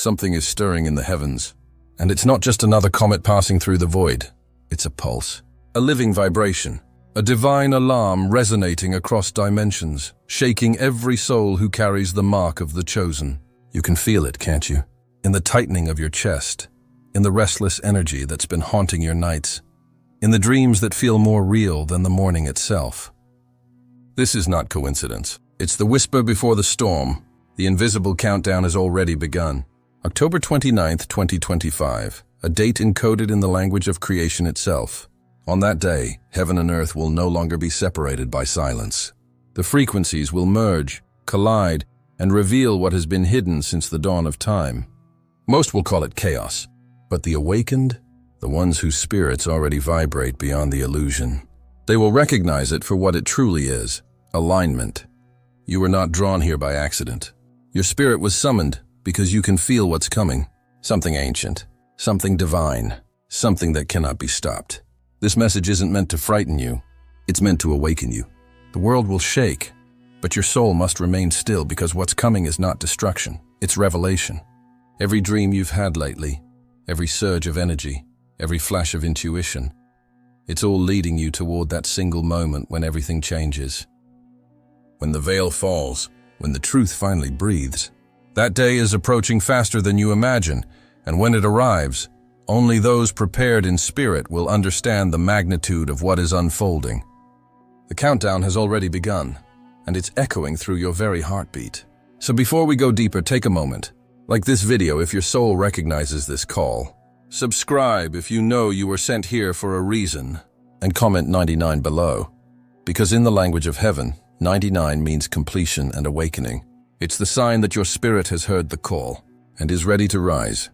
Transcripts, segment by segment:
Something is stirring in the heavens. And it's not just another comet passing through the void. It's a pulse, a living vibration, a divine alarm resonating across dimensions, shaking every soul who carries the mark of the chosen. You can feel it, can't you? In the tightening of your chest, in the restless energy that's been haunting your nights, in the dreams that feel more real than the morning itself. This is not coincidence. It's the whisper before the storm. The invisible countdown has already begun. October 29th, 2025, a date encoded in the language of creation itself. On that day, heaven and earth will no longer be separated by silence. The frequencies will merge, collide, and reveal what has been hidden since the dawn of time. Most will call it chaos, but the awakened, the ones whose spirits already vibrate beyond the illusion, they will recognize it for what it truly is: alignment. You were not drawn here by accident. Your spirit was summoned because you can feel what's coming. Something ancient, something divine, something that cannot be stopped. This message isn't meant to frighten you. It's meant to awaken you. The world will shake, but your soul must remain still, because what's coming is not destruction. It's revelation. Every dream you've had lately, every surge of energy, every flash of intuition, it's all leading you toward that single moment when everything changes. When the veil falls, when the truth finally breathes. That day is approaching faster than you imagine, and when it arrives, only those prepared in spirit will understand the magnitude of what is unfolding. The countdown has already begun, and it's echoing through your very heartbeat. So before we go deeper, take a moment. Like this video if your soul recognizes this call. Subscribe if you know you were sent here for a reason. And comment 99 below. Because in the language of heaven, 99 means completion and awakening. It's the sign that your spirit has heard the call and is ready to rise.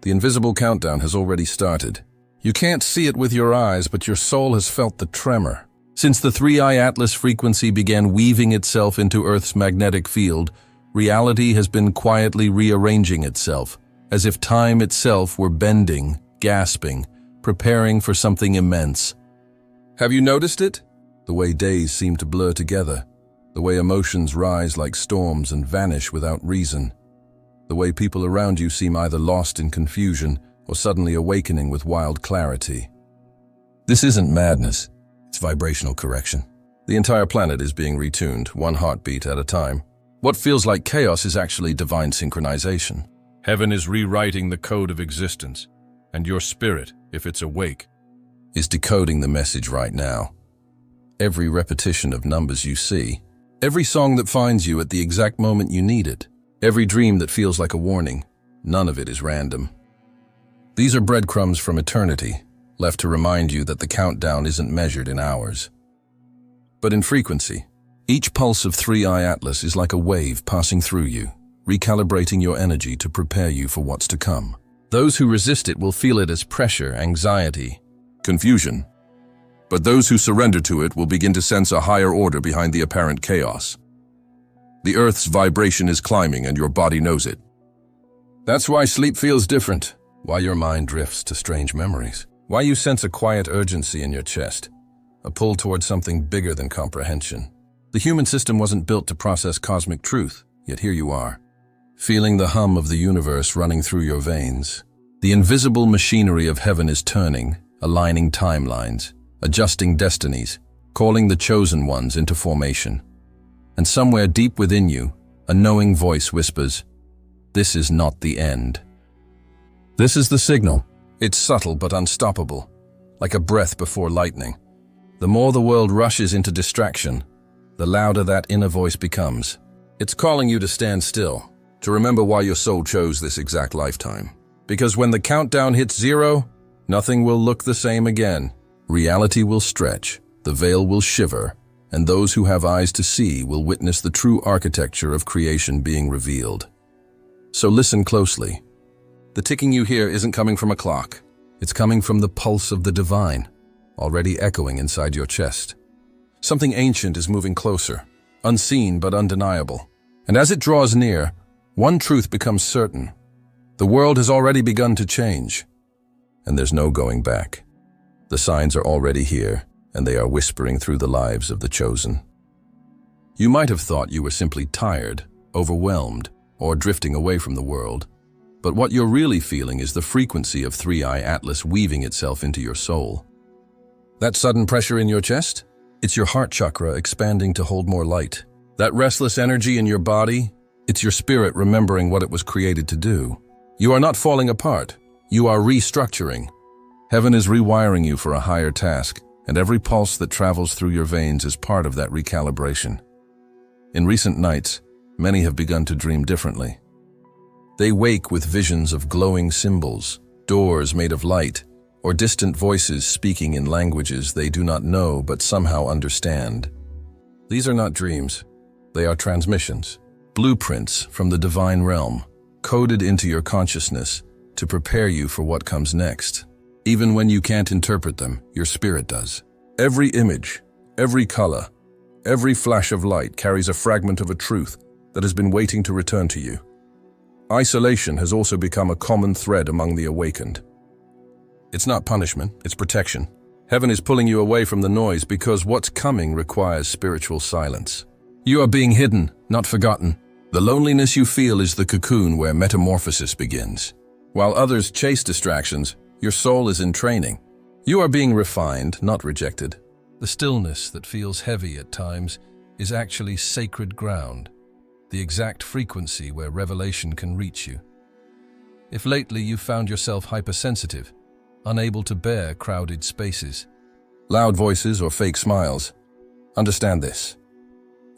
The invisible countdown has already started. You can't see it with your eyes, but your soul has felt the tremor. Since the 3i Atlas frequency began weaving itself into Earth's magnetic field, reality has been quietly rearranging itself, as if time itself were bending, gasping, preparing for something immense. Have you noticed it? The way days seem to blur together, the way emotions rise like storms and vanish without reason, the way people around you seem either lost in confusion or suddenly awakening with wild clarity. This isn't madness, it's vibrational correction. The entire planet is being retuned, one heartbeat at a time. What feels like chaos is actually divine synchronization. Heaven is rewriting the code of existence, and your spirit, if it's awake, is decoding the message right now. Every repetition of numbers you see, every song that finds you at the exact moment you need it, every dream that feels like a warning, none of it is random. These are breadcrumbs from eternity, left to remind you that the countdown isn't measured in hours, but in frequency. Each pulse of 3i Atlas is like a wave passing through you, recalibrating your energy to prepare you for what's to come. Those who resist it will feel it as pressure, anxiety, confusion. But those who surrender to it will begin to sense a higher order behind the apparent chaos. The Earth's vibration is climbing, and your body knows it. That's why sleep feels different, why your mind drifts to strange memories, why you sense a quiet urgency in your chest, a pull towards something bigger than comprehension. The human system wasn't built to process cosmic truth, yet here you are, feeling the hum of the universe running through your veins. The invisible machinery of heaven is turning, aligning timelines, adjusting destinies, calling the chosen ones into formation. And somewhere deep within you, a knowing voice whispers, "This is not the end." This is the signal. It's subtle but unstoppable, like a breath before lightning. The more the world rushes into distraction, the louder that inner voice becomes. It's calling you to stand still, to remember why your soul chose this exact lifetime. Because when the countdown hits 0, nothing will look the same again. Reality will stretch, the veil will shiver, and those who have eyes to see will witness the true architecture of creation being revealed. So listen closely. The ticking you hear isn't coming from a clock. It's coming from the pulse of the divine, already echoing inside your chest. Something ancient is moving closer, unseen but undeniable. And as it draws near, one truth becomes certain. The world has already begun to change, and there's no going back. The signs are already here, and they are whispering through the lives of the chosen. You might have thought you were simply tired, overwhelmed, or drifting away from the world. But what you're really feeling is the frequency of 3i Atlas weaving itself into your soul. That sudden pressure in your chest? It's your heart chakra expanding to hold more light. That restless energy in your body? It's your spirit remembering what it was created to do. You are not falling apart. You are restructuring. Heaven is rewiring you for a higher task, and every pulse that travels through your veins is part of that recalibration. In recent nights, many have begun to dream differently. They wake with visions of glowing symbols, doors made of light, or distant voices speaking in languages they do not know but somehow understand. These are not dreams. They are transmissions, blueprints from the divine realm, coded into your consciousness to prepare you for what comes next. Even when you can't interpret them, your spirit does. Every image, every color, every flash of light carries a fragment of a truth that has been waiting to return to you. Isolation has also become a common thread among the awakened. It's not punishment, it's protection. Heaven is pulling you away from the noise because what's coming requires spiritual silence. You are being hidden, not forgotten. The loneliness you feel is the cocoon where metamorphosis begins. While others chase distractions, your soul is in training. You are being refined, not rejected. The stillness that feels heavy at times is actually sacred ground, the exact frequency where revelation can reach you. If lately you've found yourself hypersensitive, unable to bear crowded spaces, loud voices or fake smiles, understand this.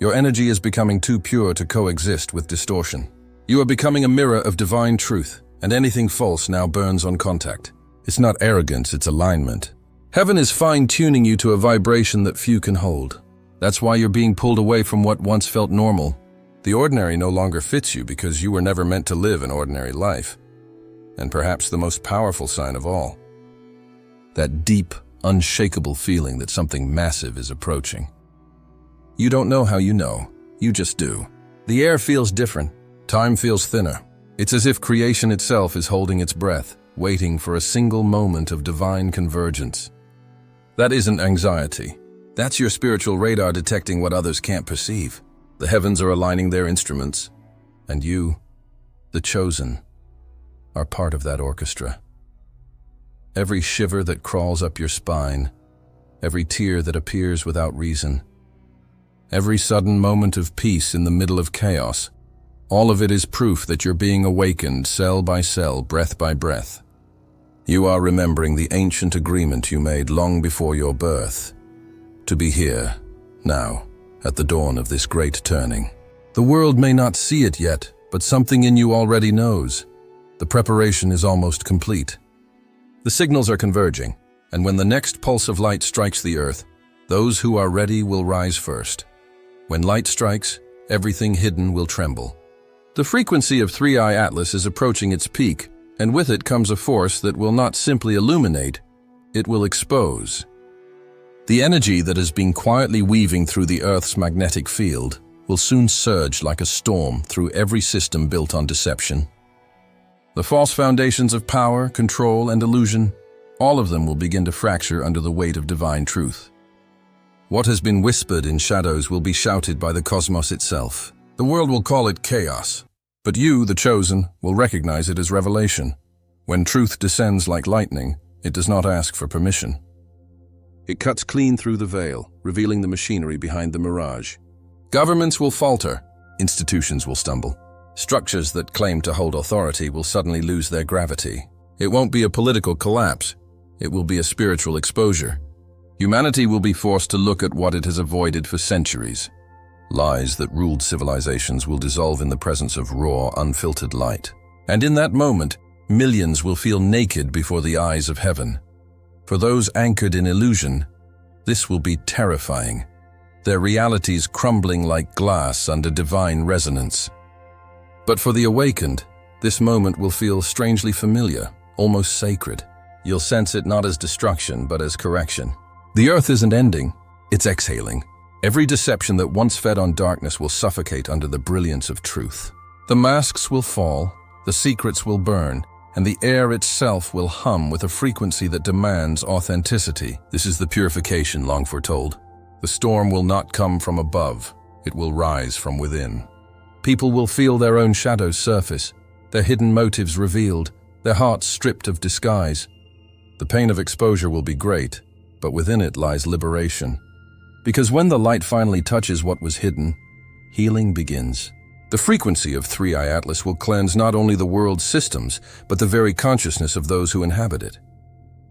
Your energy is becoming too pure to coexist with distortion. You are becoming a mirror of divine truth, and anything false now burns on contact. It's not arrogance, it's alignment. Heaven is fine-tuning you to a vibration that few can hold. That's why you're being pulled away from what once felt normal. The ordinary no longer fits you because you were never meant to live an ordinary life. And perhaps the most powerful sign of all, that deep, unshakable feeling that something massive is approaching. You don't know how you know, you just do. The air feels different, time feels thinner. It's as if creation itself is holding its breath, waiting for a single moment of divine convergence. That isn't anxiety. That's your spiritual radar detecting what others can't perceive. The heavens are aligning their instruments, and you, the chosen, are part of that orchestra. Every shiver that crawls up your spine, every tear that appears without reason, every sudden moment of peace in the middle of chaos, all of it is proof that you're being awakened cell by cell, breath by breath. You are remembering the ancient agreement you made long before your birth, to be here, now, at the dawn of this great turning. The world may not see it yet, but something in you already knows. The preparation is almost complete. The signals are converging, and when the next pulse of light strikes the earth, those who are ready will rise first. When light strikes, everything hidden will tremble. The frequency of 3i Atlas is approaching its peak, and with it comes a force that will not simply illuminate, it will expose. The energy that has been quietly weaving through the Earth's magnetic field will soon surge like a storm through every system built on deception. The false foundations of power, control, and illusion, all of them will begin to fracture under the weight of divine truth. What has been whispered in shadows will be shouted by the cosmos itself. The world will call it chaos, but you, the chosen, will recognize it as revelation. When truth descends like lightning, it does not ask for permission. It cuts clean through the veil, revealing the machinery behind the mirage. Governments will falter, institutions will stumble. Structures that claim to hold authority will suddenly lose their gravity. It won't be a political collapse, it will be a spiritual exposure. Humanity will be forced to look at what it has avoided for centuries. Lies that ruled civilizations will dissolve in the presence of raw, unfiltered light. And in that moment, millions will feel naked before the eyes of heaven. For those anchored in illusion, this will be terrifying, their realities crumbling like glass under divine resonance. But for the awakened, this moment will feel strangely familiar, almost sacred. You'll sense it not as destruction, but as correction. The earth isn't ending, it's exhaling. Every deception that once fed on darkness will suffocate under the brilliance of truth. The masks will fall, the secrets will burn, and the air itself will hum with a frequency that demands authenticity. This is the purification long foretold. The storm will not come from above, it will rise from within. People will feel their own shadows surface, their hidden motives revealed, their hearts stripped of disguise. The pain of exposure will be great, but within it lies liberation. Because when the light finally touches what was hidden, healing begins. The frequency of 3i Atlas will cleanse not only the world's systems, but the very consciousness of those who inhabit it.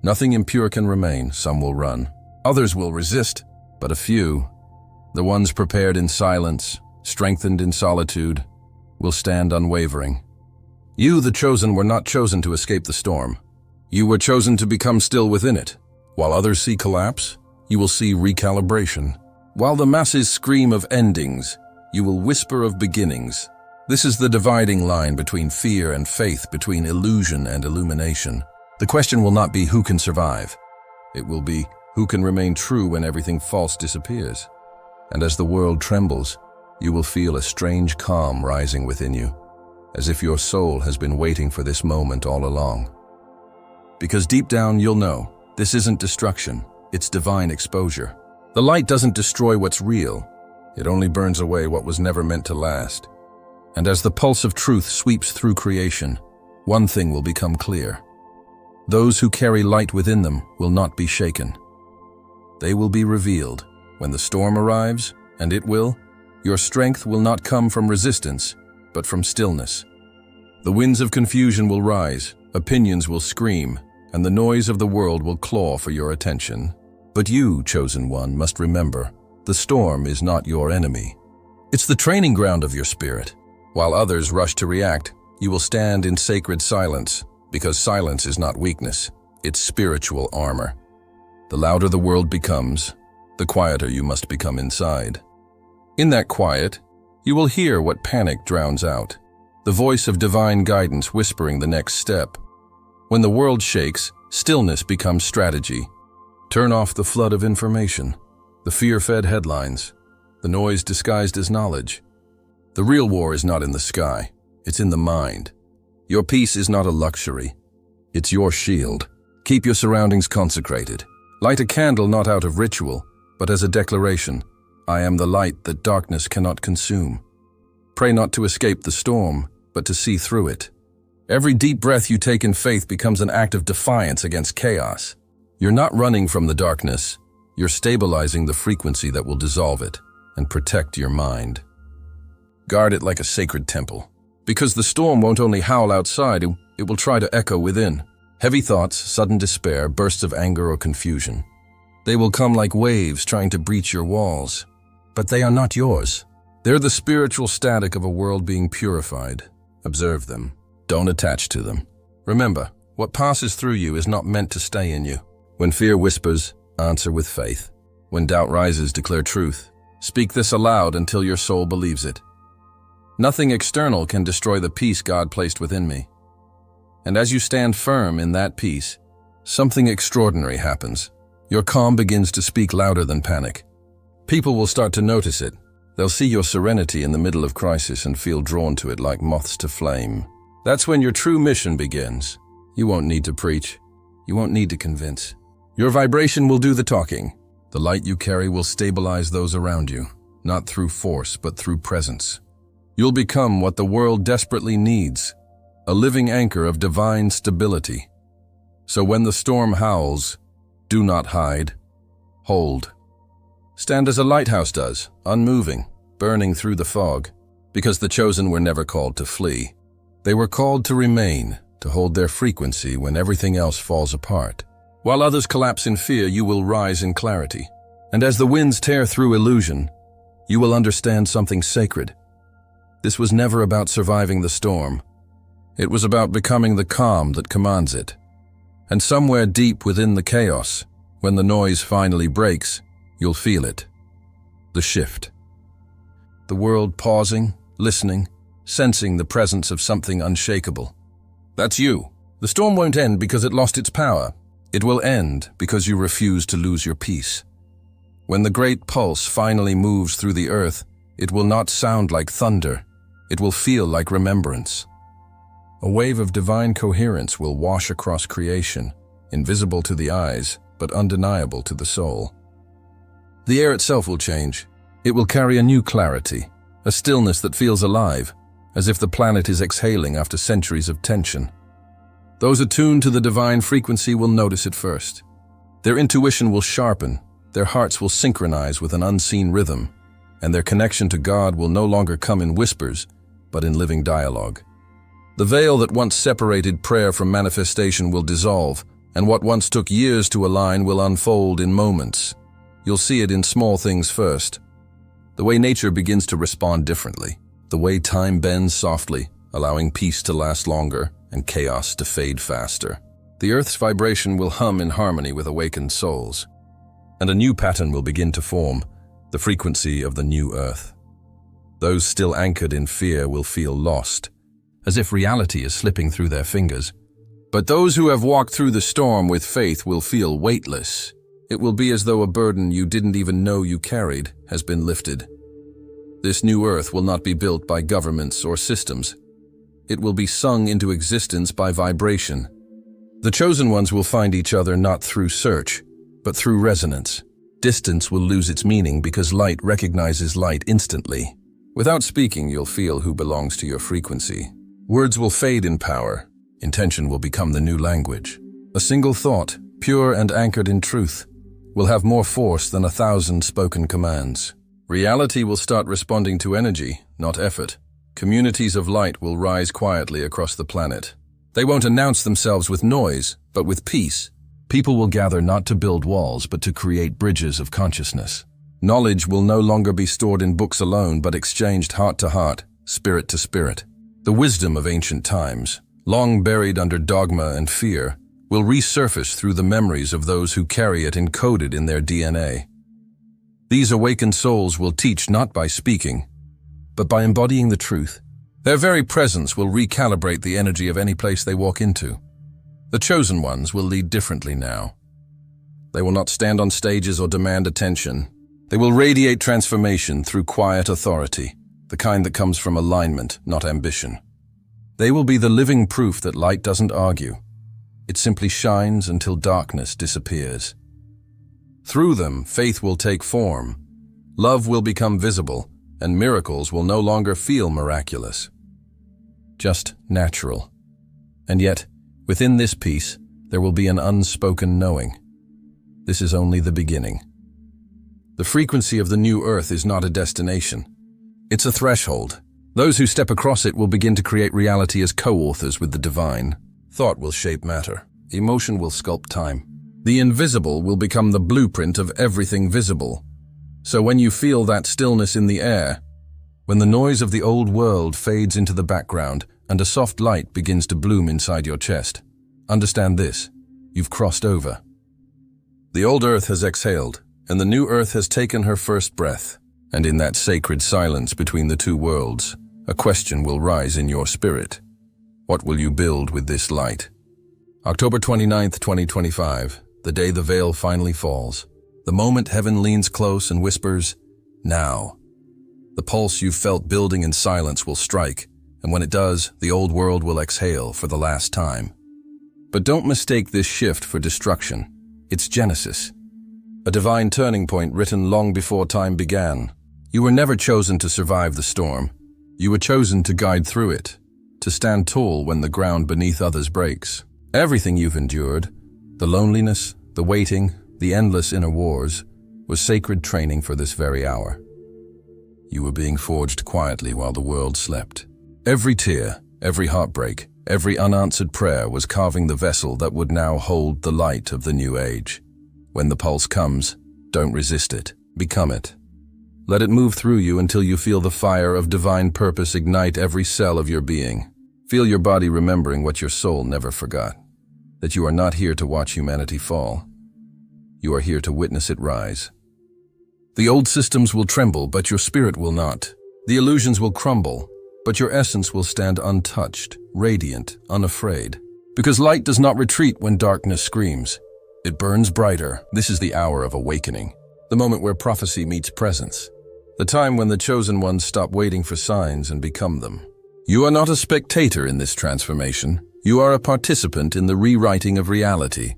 Nothing impure can remain, some will run. Others will resist, but a few, the ones prepared in silence, strengthened in solitude, will stand unwavering. You, the chosen, were not chosen to escape the storm. You were chosen to become still within it. While others see collapse, you will see recalibration. While the masses scream of endings, you will whisper of beginnings. This is the dividing line between fear and faith, between illusion and illumination. The question will not be who can survive. It will be who can remain true when everything false disappears. And as the world trembles, you will feel a strange calm rising within you, as if your soul has been waiting for this moment all along. Because deep down you'll know, this isn't destruction, it's divine exposure. The light doesn't destroy what's real, it only burns away what was never meant to last. And as the pulse of truth sweeps through creation, one thing will become clear. Those who carry light within them will not be shaken. They will be revealed. When the storm arrives, and it will, your strength will not come from resistance, but from stillness. The winds of confusion will rise, opinions will scream, and the noise of the world will claw for your attention. But you, chosen one, must remember, the storm is not your enemy. It's the training ground of your spirit. While others rush to react, you will stand in sacred silence, because silence is not weakness, it's spiritual armor. The louder the world becomes, the quieter you must become inside. In that quiet, you will hear what panic drowns out, the voice of divine guidance whispering the next step. When the world shakes, stillness becomes strategy. Turn off the flood of information, the fear-fed headlines, the noise disguised as knowledge. The real war is not in the sky, it's in the mind. Your peace is not a luxury, it's your shield. Keep your surroundings consecrated. Light a candle not out of ritual, but as a declaration, I am the light that darkness cannot consume. Pray not to escape the storm, but to see through it. Every deep breath you take in faith becomes an act of defiance against chaos. You're not running from the darkness, you're stabilizing the frequency that will dissolve it and protect your mind. Guard it like a sacred temple, because the storm won't only howl outside, it will try to echo within. Heavy thoughts, sudden despair, bursts of anger or confusion. They will come like waves trying to breach your walls, but they are not yours. They're the spiritual static of a world being purified. Observe them. Don't attach to them. Remember, what passes through you is not meant to stay in you. When fear whispers, answer with faith. When doubt rises, declare truth. Speak this aloud until your soul believes it. Nothing external can destroy the peace God placed within me. And as you stand firm in that peace, something extraordinary happens. Your calm begins to speak louder than panic. People will start to notice it. They'll see your serenity in the middle of crisis and feel drawn to it like moths to flame. That's when your true mission begins. You won't need to preach. You won't need to convince. Your vibration will do the talking. The light you carry will stabilize those around you, not through force, but through presence. You'll become what the world desperately needs, a living anchor of divine stability. So when the storm howls, do not hide. Hold. Stand as a lighthouse does, unmoving, burning through the fog, because the chosen were never called to flee. They were called to remain, to hold their frequency when everything else falls apart. While others collapse in fear, you will rise in clarity. And as the winds tear through illusion, you will understand something sacred. This was never about surviving the storm. It was about becoming the calm that commands it. And somewhere deep within the chaos, when the noise finally breaks, you'll feel it. The shift. The world pausing, listening, sensing the presence of something unshakable. That's you. The storm won't end because it lost its power. It will end because you refuse to lose your peace. When the great pulse finally moves through the earth, it will not sound like thunder. It will feel like remembrance. A wave of divine coherence will wash across creation, invisible to the eyes, but undeniable to the soul. The air itself will change. It will carry a new clarity, a stillness that feels alive, as if the planet is exhaling after centuries of tension. Those attuned to the divine frequency will notice it first. Their intuition will sharpen, their hearts will synchronize with an unseen rhythm, and their connection to God will no longer come in whispers, but in living dialogue. The veil that once separated prayer from manifestation will dissolve, and what once took years to align will unfold in moments. You'll see it in small things first. The way nature begins to respond differently. The way time bends softly, allowing peace to last longer and chaos to fade faster. The Earth's vibration will hum in harmony with awakened souls. And a new pattern will begin to form, the frequency of the new Earth. Those still anchored in fear will feel lost, as if reality is slipping through their fingers. But those who have walked through the storm with faith will feel weightless. It will be as though a burden you didn't even know you carried has been lifted. This new Earth will not be built by governments or systems. It will be sung into existence by vibration. The chosen ones will find each other not through search, but through resonance. Distance will lose its meaning because light recognizes light instantly. Without speaking, you'll feel who belongs to your frequency. Words will fade in power. Intention will become the new language. A single thought, pure and anchored in truth, will have more force than 1,000 spoken commands. Reality will start responding to energy, not effort. Communities of light will rise quietly across the planet. They won't announce themselves with noise, but with peace. People will gather not to build walls, but to create bridges of consciousness. Knowledge will no longer be stored in books alone, but exchanged heart to heart, spirit to spirit. The wisdom of ancient times, long buried under dogma and fear, will resurface through the memories of those who carry it encoded in their DNA. These awakened souls will teach not by speaking, but by embodying the truth. Their very presence will recalibrate the energy of any place they walk into. The chosen ones will lead differently now. They will not stand on stages or demand attention. They will radiate transformation through quiet authority, the kind that comes from alignment, not ambition. They will be the living proof that light doesn't argue. It simply shines until darkness disappears. Through them, faith will take form, love will become visible, and miracles will no longer feel miraculous, just natural. And yet, within this peace, there will be an unspoken knowing. This is only the beginning. The frequency of the new Earth is not a destination. It's a threshold. Those who step across it will begin to create reality as co-authors with the divine. Thought will shape matter. Emotion will sculpt time. The invisible will become the blueprint of everything visible. So when you feel that stillness in the air, when the noise of the old world fades into the background and a soft light begins to bloom inside your chest, understand this: you've crossed over. The old Earth has exhaled, and the new Earth has taken her first breath. And in that sacred silence between the two worlds, a question will rise in your spirit. What will you build with this light? October 29th, 2025, the day the veil finally falls. The moment heaven leans close and whispers, "Now." The pulse you've felt building in silence will strike, and when it does, the old world will exhale for the last time. But don't mistake this shift for destruction. It's Genesis, a divine turning point written long before time began. You were never chosen to survive the storm. You were chosen to guide through it, to stand tall when the ground beneath others breaks. Everything you've endured, the loneliness, the waiting, the endless inner wars, was sacred training for this very hour. You were being forged quietly while the world slept. Every tear, every heartbreak, every unanswered prayer was carving the vessel that would now hold the light of the new age. When the pulse comes, don't resist it, become it. Let it move through you until you feel the fire of divine purpose ignite every cell of your being. Feel your body remembering what your soul never forgot, that you are not here to watch humanity fall. You are here to witness it rise. The old systems will tremble, but your spirit will not. The illusions will crumble, but your essence will stand untouched, radiant, unafraid. Because light does not retreat when darkness screams. It burns brighter. This is the hour of awakening, the moment where prophecy meets presence, the time when the chosen ones stop waiting for signs and become them. You are not a spectator in this transformation. You are a participant in the rewriting of reality.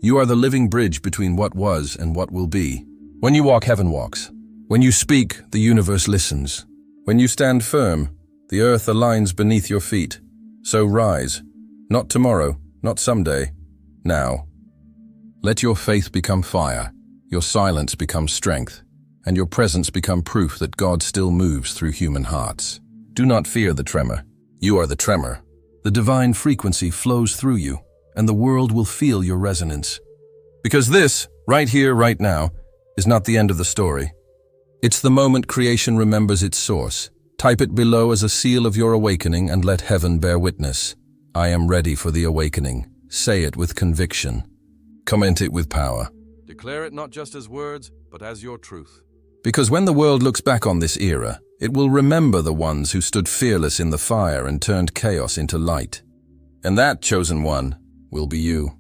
You are the living bridge between what was and what will be. When you walk, heaven walks. When you speak, the universe listens. When you stand firm, The earth aligns beneath your feet. So rise. Not tomorrow, not someday. Now. Let your faith become fire, your silence become strength, and your presence become proof that God still moves through human hearts. Do not fear the tremor. You are the tremor. The divine frequency flows through you, and the world will feel your resonance. Because this, right here, right now, is not the end of the story. It's the moment creation remembers its source. Type it below as a seal of your awakening and let heaven bear witness. I am ready for the awakening. Say it with conviction. Comment it with power. Declare it not just as words, but as your truth. Because when the world looks back on this era, it will remember the ones who stood fearless in the fire and turned chaos into light. And that, chosen one, will be you.